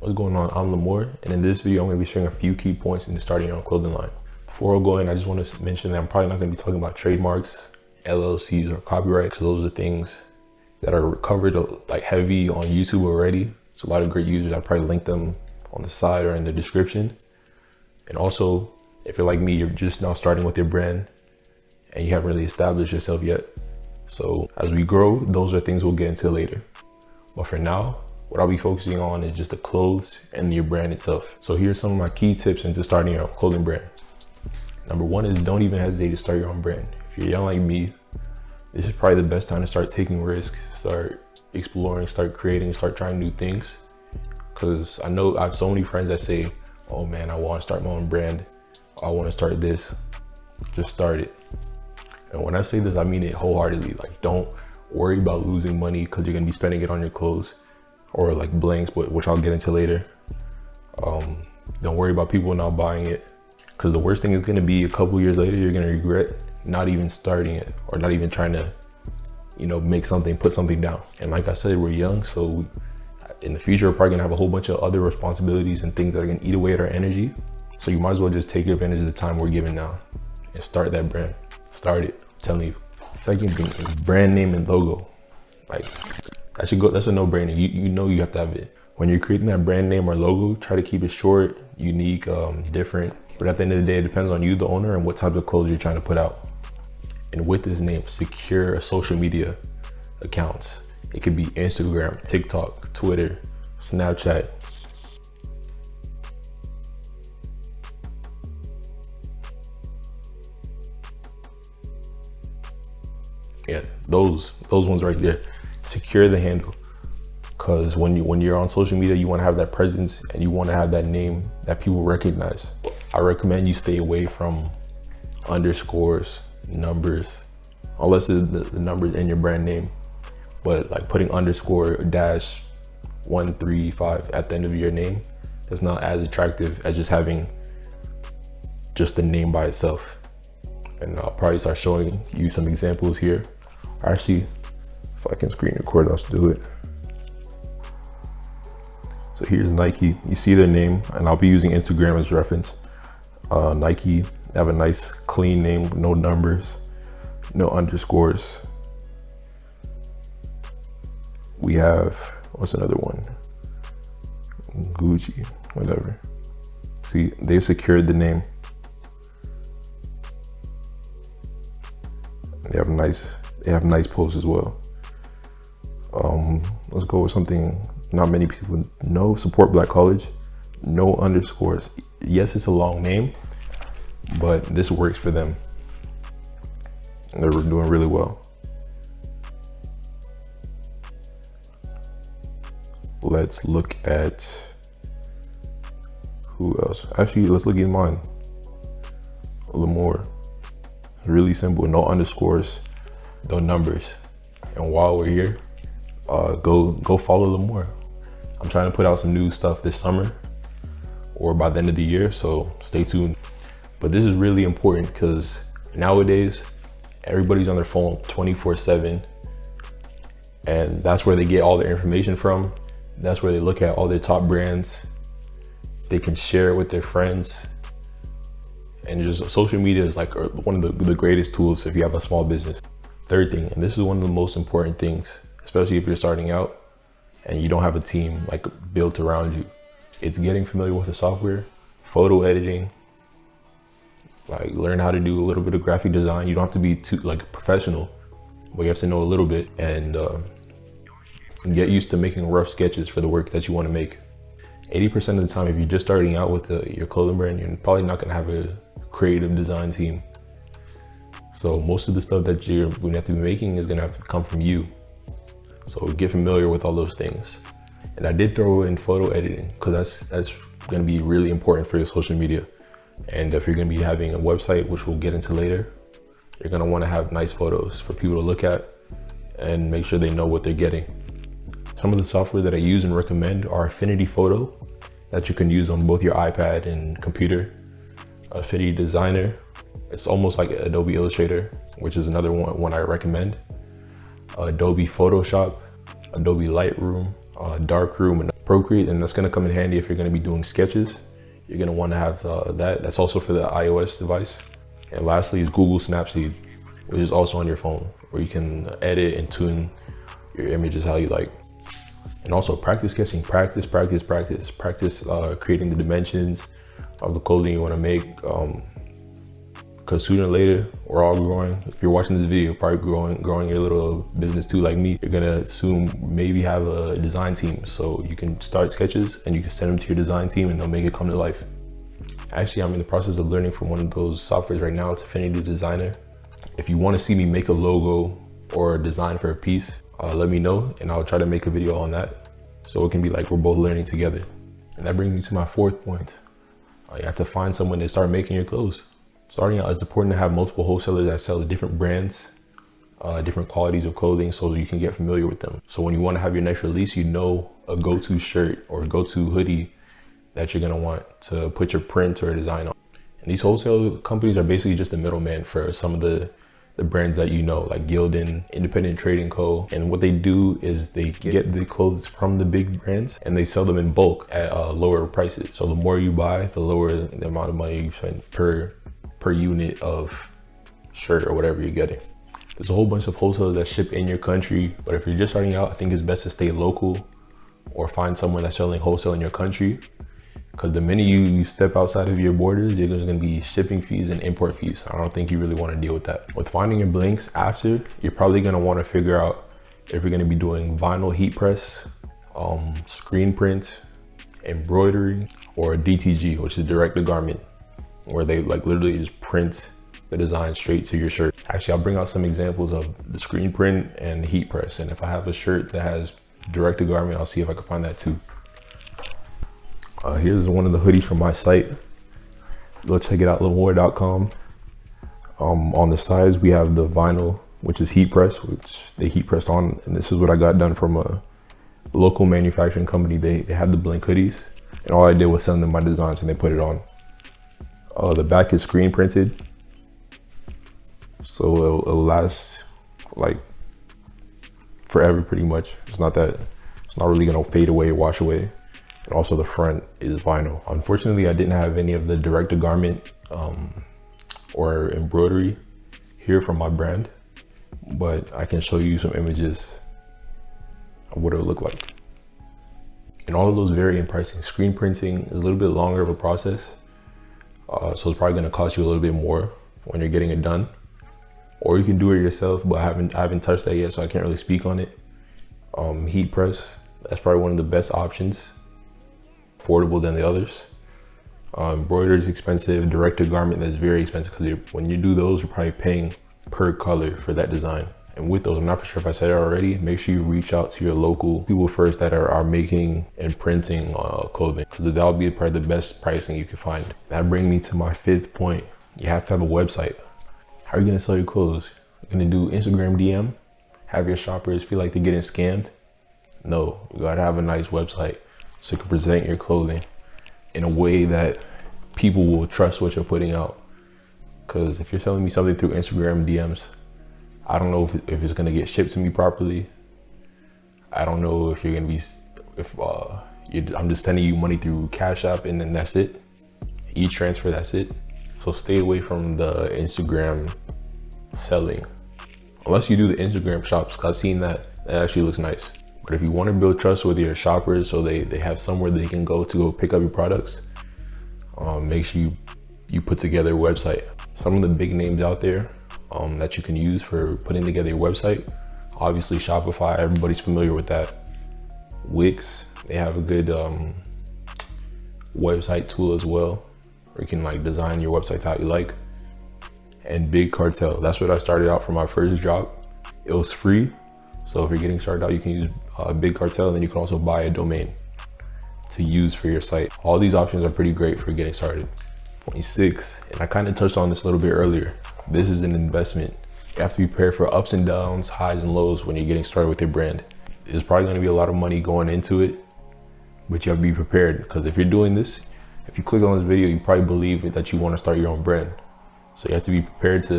What's going on? I'm Lamore, and in this video, I'm going to be sharing a few key points into starting your own clothing line. Before I go in, I just want to mention that I'm probably not going to be talking about trademarks, LLCs, or copyright, because those are things that are covered like heavy on YouTube already. So a lot of great users, I probably link them on the side or in the description. And also, if you're like me, you're just now starting with your brand and you haven't really established yourself yet. So as we grow, those are things we'll get into later. But for now, what I'll be focusing on is just the clothes and your brand itself. So here's some of my key tips into starting your own clothing brand. Number one is don't even hesitate to start your own brand. If you're young like me, this is probably the best time to start taking risks, start exploring, start creating, start trying new things. Because I know I have so many friends that say, oh man, I want to start my own brand. I want to start this. Just start it. And when I say this, I mean it wholeheartedly. Like, don't worry about losing money because you're going to be spending it on your clothes or like blanks, which I'll get into later. Don't worry about people not buying it, because the worst thing is going to be a couple years later, you're going to regret not even starting it or not even trying to, make something, put something down. And like I said, we're young. So in the future, we're probably going to have a whole bunch of other responsibilities and things that are going to eat away at our energy. So you might as well just take advantage of the time we're given now and start that brand. Start it, I'm telling you. Second thing is brand name and logo. Like, that should go, that's a no-brainer. You know you have to have it. When you're creating that brand name or logo, try to keep it short, unique, different. But at the end of the day, it depends on you, the owner, and what type of clothes you're trying to put out. And with this name, secure social media accounts. It could be Instagram, TikTok, Twitter, Snapchat. Yeah, those ones right there. Secure the handle, because when you're on social media, you want to have that presence and you want to have that name that people recognize. I recommend you stay away from underscores, numbers, unless it's the numbers in your brand name. But like putting underscore dash 135 at the end of your name, that's not as attractive as just having just the name by itself. And I'll probably start showing you some examples here. Actually, if I can screen record, I'll do it. So here's Nike. You see their name, and I'll be using Instagram as reference. Nike, they have a nice clean name, no numbers, no underscores. We have, what's another one? Gucci, whatever. See, they've secured the name. They have nice posts as well. Let's go with something not many people know. Support Black College, no underscores. Yes, it's a long name, but this works for them. And they're doing really well. Let's look at who else. Actually, let's look at mine. A little more. Really simple, no underscores, no numbers. And while we're here, go follow them more. I'm trying to put out some new stuff this summer or by the end of the year, so stay tuned. But this is really important because nowadays everybody's on their phone 24/7, and that's where they get all their information from. That's where they look at all their top brands. They can share it with their friends. And just social media is like one of the greatest tools if you have a small business. Third thing, and this is one of the most important things, especially if you're starting out and you don't have a team like built around you, it's getting familiar with the software, photo editing, like learn how to do a little bit of graphic design. You don't have to be too like professional, but you have to know a little bit and get used to making rough sketches for the work that you want to make. 80% of the time, if you're just starting out with your clothing brand, you're probably not going to have a creative design team. So most of the stuff that you're going to have to be making is going to have to come from you. So get familiar with all those things. And I did throw in photo editing because that's going to be really important for your social media. And if you're going to be having a website, which we'll get into later, you're going to want to have nice photos for people to look at and make sure they know what they're getting. Some of the software that I use and recommend are Affinity Photo, that you can use on both your iPad and computer. Affinity Designer, it's almost like Adobe Illustrator, which is another one I recommend. Adobe Photoshop, Adobe Lightroom, Darkroom, and Procreate, and that's going to come in handy if you're going to be doing sketches. You're going to want to have that. That's also for the iOS device. And lastly is Google Snapseed, which is also on your phone, where you can edit and tune your images how you like. And also practice sketching, practice creating the dimensions of the clothing you want to make. Because sooner or later, we're all growing. If you're watching this video, probably growing your little business too, like me. You're gonna soon maybe have a design team. So you can start sketches and you can send them to your design team and they'll make it come to life. Actually, I'm in the process of learning from one of those softwares right now. It's Affinity Designer. If you want to see me make a logo or a design for a piece, let me know and I'll try to make a video on that. So it can be like we're both learning together. And that brings me to my fourth point. You have to find someone to start making your clothes. Starting out, it's important to have multiple wholesalers that sell different brands, different qualities of clothing, so you can get familiar with them. So when you want to have your next release, you know a go-to shirt or a go-to hoodie that you're gonna want to put your print or design on. And these wholesale companies are basically just a middleman for some of the brands that you know, like Gildan, Independent Trading Co. And what they do is they get the clothes from the big brands and they sell them in bulk at lower prices. So the more you buy, the lower the amount of money you spend per unit of shirt or whatever you're getting. There's a whole bunch of wholesalers that ship in your country, but if you're just starting out, I think it's best to stay local or find someone that's selling wholesale in your country. Because the minute you step outside of your borders, there's going to be shipping fees and import fees. I don't think you really want to deal with that. With finding your blanks after, you're probably going to want to figure out if you're going to be doing vinyl heat press, screen print, embroidery, or DTG, which is direct to garment, where they like literally just print the design straight to your shirt. Actually, I'll bring out some examples of the screen print and heat press. And if I have a shirt that has direct to garment, I'll see if I can find that too. Here's one of the hoodies from my site. Go check it out, lemoore.com. On the sides, we have the vinyl, which is heat press, which they heat press on. And this is what I got done from a local manufacturing company. They had the blank hoodies and all I did was send them my designs and they put it on. The back is screen printed, so it'll last like forever pretty much. It's not really gonna fade away, wash away. And also the front is vinyl. Unfortunately, I didn't have any of the direct to garment or embroidery here from my brand, but I can show you some images of what it'll look like. And all of those vary in pricing. Screen printing is a little bit longer of a process. So it's probably gonna cost you a little bit more when you're getting it done. Or you can do it yourself, but I haven't touched that yet, so I can't really speak on it. Heat press, that's probably one of the best options. Affordable than the others. Embroidery is expensive. Direct to garment, that's very expensive because when you do those, you're probably paying per color for that design. And with those, I'm not for sure if I said it already, make sure you reach out to your local people first that are making and printing clothing, because that'll be probably the best pricing you can find. That brings me to my fifth point. You have to have a website. How are you gonna sell your clothes? You're gonna do Instagram DM? Have your shoppers feel like they're getting scammed? No, you gotta have a nice website so you can present your clothing in a way that people will trust what you're putting out. Because if you're selling me something through Instagram DMs, I don't know if it's gonna get shipped to me properly. I don't know if you're gonna be, I'm just sending you money through Cash App and then that's it. E-transfer, that's it. So stay away from the Instagram selling. Unless you do the Instagram shops, cause I've seen that, it actually looks nice. But if you wanna build trust with your shoppers so they have somewhere they can go to pick up your products, make sure you put together a website. Some of the big names out there that you can use for putting together your website. Obviously Shopify, everybody's familiar with that. Wix, they have a good website tool as well, where you can like design your website how you like. And Big Cartel, that's what I started out for my first job. It was free. So if you're getting started out, you can use Big Cartel, and then you can also buy a domain to use for your site. All these options are pretty great for getting started. Point 6, and I kind of touched on this a little bit earlier. This is an investment. You have to be prepared for ups and downs, highs and lows when you're getting started with your brand. There's probably gonna be a lot of money going into it, but you have to be prepared, because if you're doing this, if you click on this video, you probably believe that you wanna start your own brand. So you have to be prepared to,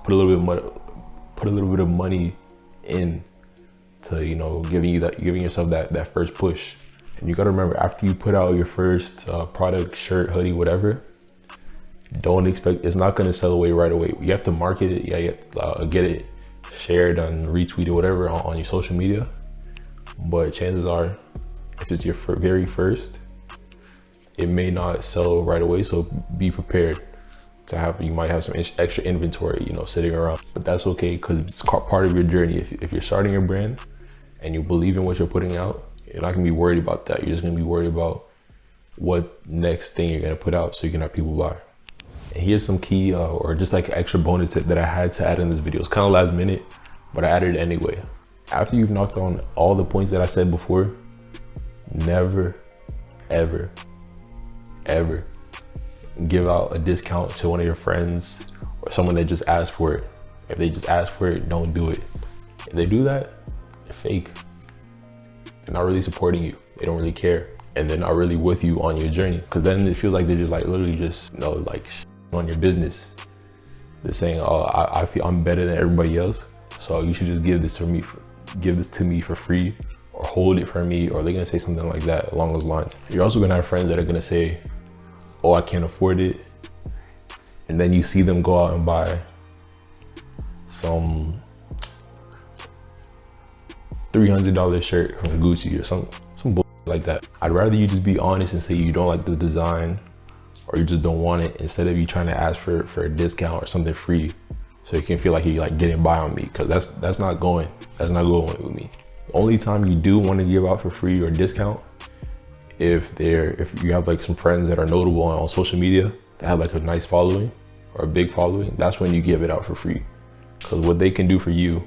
put a little bit of money in to, giving yourself that first push. And you gotta remember, after you put out your first product, shirt, hoodie, whatever, don't expect, it's not gonna sell away right away. You have to market it, yeah, you have to get it shared and retweeted, whatever, on your social media. But chances are, if it's your very first, it may not sell right away. So be prepared to have, you might have some extra inventory, you know, sitting around, but that's okay, because it's part of your journey. If you're starting your brand and you believe in what you're putting out, you're not gonna be worried about that. You're just gonna be worried about what next thing you're gonna put out so you can have people buy. And here's some key or just like extra bonus tip that I had to add in this video. It's kind of last minute, but I added it anyway. After you've knocked on all the points that I said before, never, ever, ever give out a discount to one of your friends or someone that just asked for it. If they just ask for it, don't do it. If they do that, they're fake. They're not really supporting you. They don't really care. And they're not really with you on your journey. Because then it feels like they're just like literally just, you know, like on your business. They're saying, oh, I feel I'm better than everybody else, so you should just give this to me for free, or hold it for me, or they're gonna say something like that along those lines. You're also gonna have friends that are gonna say, oh, I can't afford it. And then you see them go out and buy some $300 shirt from Gucci or some bull like that. I'd rather you just be honest and say you don't like the design, or you just don't want it, instead of you trying to ask for a discount or something free, so you can feel like you're like getting by on me, because that's not going with me. The only time you do want to give out for free or discount, if you have like some friends that are notable on social media that have like a nice following or a big following, that's when you give it out for free. Because what they can do for you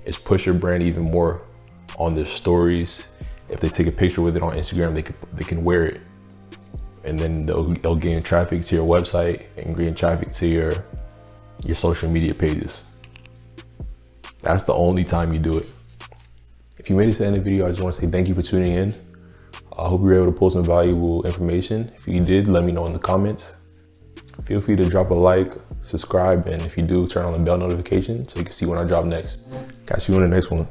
is push your brand even more on their stories. If they take a picture with it on Instagram, they can wear it, and then they'll gain traffic to your website and gain traffic to your social media pages. That's the only time you do it. If you made it to the end of the video, I just want to say thank you for tuning in. I hope you were able to pull some valuable information. If you did, let me know in the comments. Feel free to drop a like, subscribe, and if you do, turn on the bell notification so you can see when I drop next. Catch you in the next one.